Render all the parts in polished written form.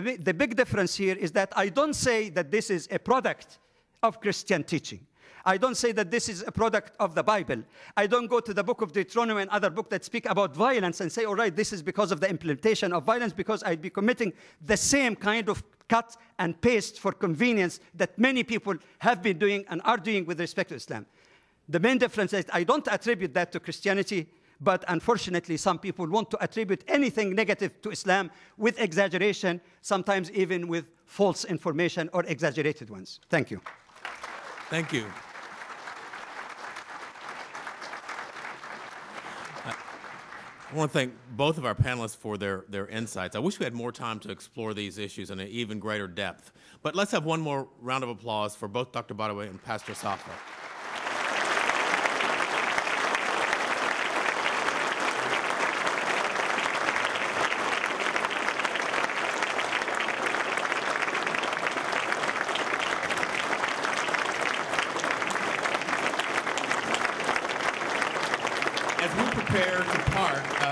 The big difference here is that I don't say that this is a product of Christian teaching. I don't say that this is a product of the Bible. I don't go to the book of Deuteronomy and other books that speak about violence and say, all right, this is because of the implementation of violence, because I'd be committing the same kind of cut and paste for convenience that many people have been doing and are doing with respect to Islam. The main difference is I don't attribute that to Christianity, but unfortunately, some people want to attribute anything negative to Islam with exaggeration, sometimes even with false information or exaggerated ones. Thank you. Thank you. I want to thank both of our panelists for their insights. I wish we had more time to explore these issues in an even greater depth. But let's have one more round of applause for both Dr. Badawi and Pastor Safa.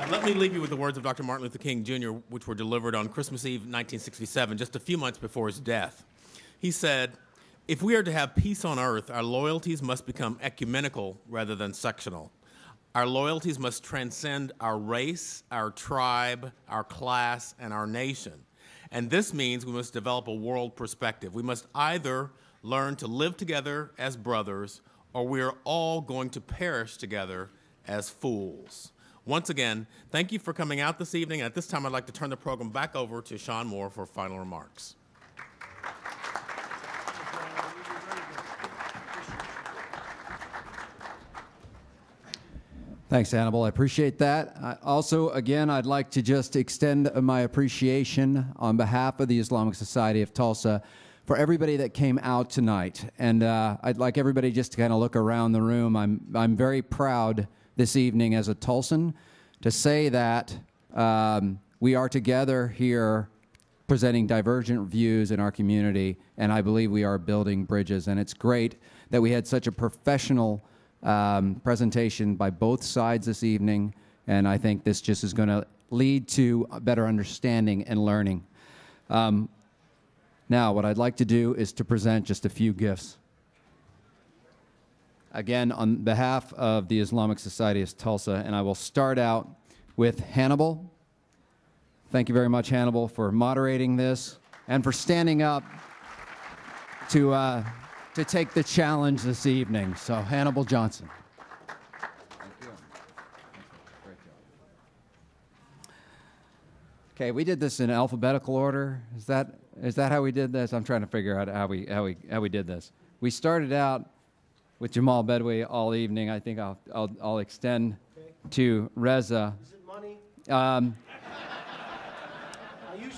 Let me leave you with the words of Dr. Martin Luther King, Jr., which were delivered on Christmas Eve, 1967, just a few months before his death. He said, "If we are to have peace on earth, our loyalties must become ecumenical rather than sectional. Our loyalties must transcend our race, our tribe, our class, and our nation. And this means we must develop a world perspective. We must either learn to live together as brothers, or we are all going to perish together as fools." Once again, thank you for coming out this evening. At this time, I'd like to turn the program back over to Sean Moore for final remarks. Thanks, Hannibal. I appreciate that. Also, again, I'd like to just extend my appreciation on behalf of the Islamic Society of Tulsa for everybody that came out tonight. And I'd like everybody just to kind of look around the room. I'm very proud this evening as a Tulsan to say that we are together here presenting divergent views in our community, and I believe we are building bridges. And it's great that we had such a professional presentation by both sides this evening, and I think this just is going to lead to a better understanding and learning. Now, what I'd like to do is to present just a few gifts. Again, on behalf of the Islamic Society of Tulsa, and I will start out with Hannibal. Thank you very much, Hannibal, for moderating this and for standing up to take the challenge this evening. So, Hannibal Johnson. Thank you. Great job. Okay, we did this in alphabetical order. Is that how we did this? I'm trying to figure out how we did this. We started out with Jamal Badawi all evening. I think I'll extend to Reza. Is it money?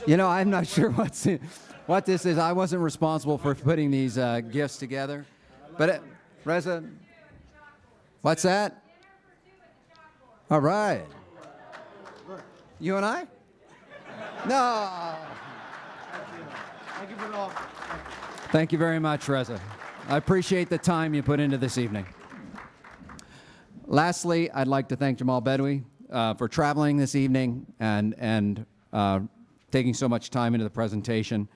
You know, I'm not sure what this is. I wasn't responsible for putting these gifts together. But Reza, what's that? All right. You and I? No. Thank you for it all. Thank you very much, Reza. I appreciate the time you put into this evening. Lastly, I'd like to thank Jamal Badawi for traveling this evening and taking so much time into the presentation.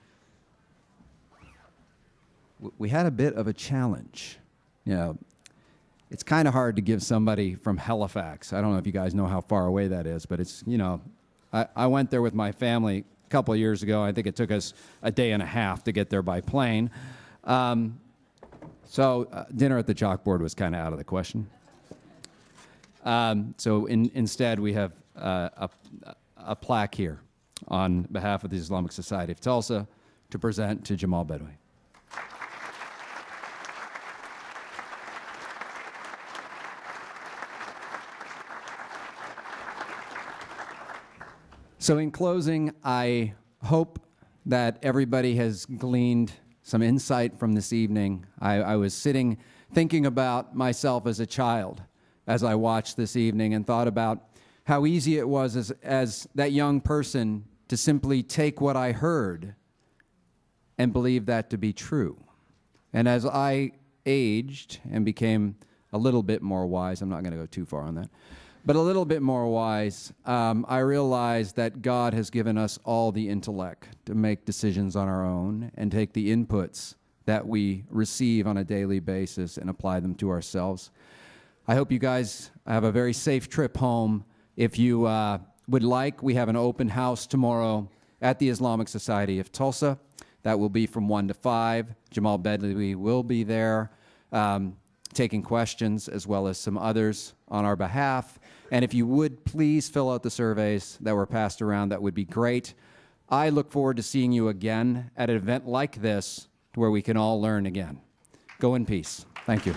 We had a bit of a challenge. You know, it's kind of hard to give somebody from Halifax. I don't know if you guys know how far away that is, but it's, you know, I went there with my family a couple of years ago. I think it took us a day and a half to get there by plane. So dinner at the chalkboard was kind of out of the question. So instead, we have a plaque here on behalf of the Islamic Society of Tulsa to present to Jamal Badawi. So in closing, I hope that everybody has gleaned some insight from this evening. I was sitting thinking about myself as a child as I watched this evening and thought about how easy it was as that young person to simply take what I heard and believe that to be true. And as I aged and became a little bit more wise, I'm not going to go too far on that, but a little bit more wise. I realize that God has given us all the intellect to make decisions on our own and take the inputs that we receive on a daily basis and apply them to ourselves. I hope you guys have a very safe trip home. If you would like, we have an open house tomorrow at the Islamic Society of Tulsa. That will be from 1 to 5. Jamal Badawi will be there taking questions, as well as some others on our behalf. And if you would please fill out the surveys that were passed around, that would be great. I look forward to seeing you again at an event like this where we can all learn again. Go in peace. Thank you.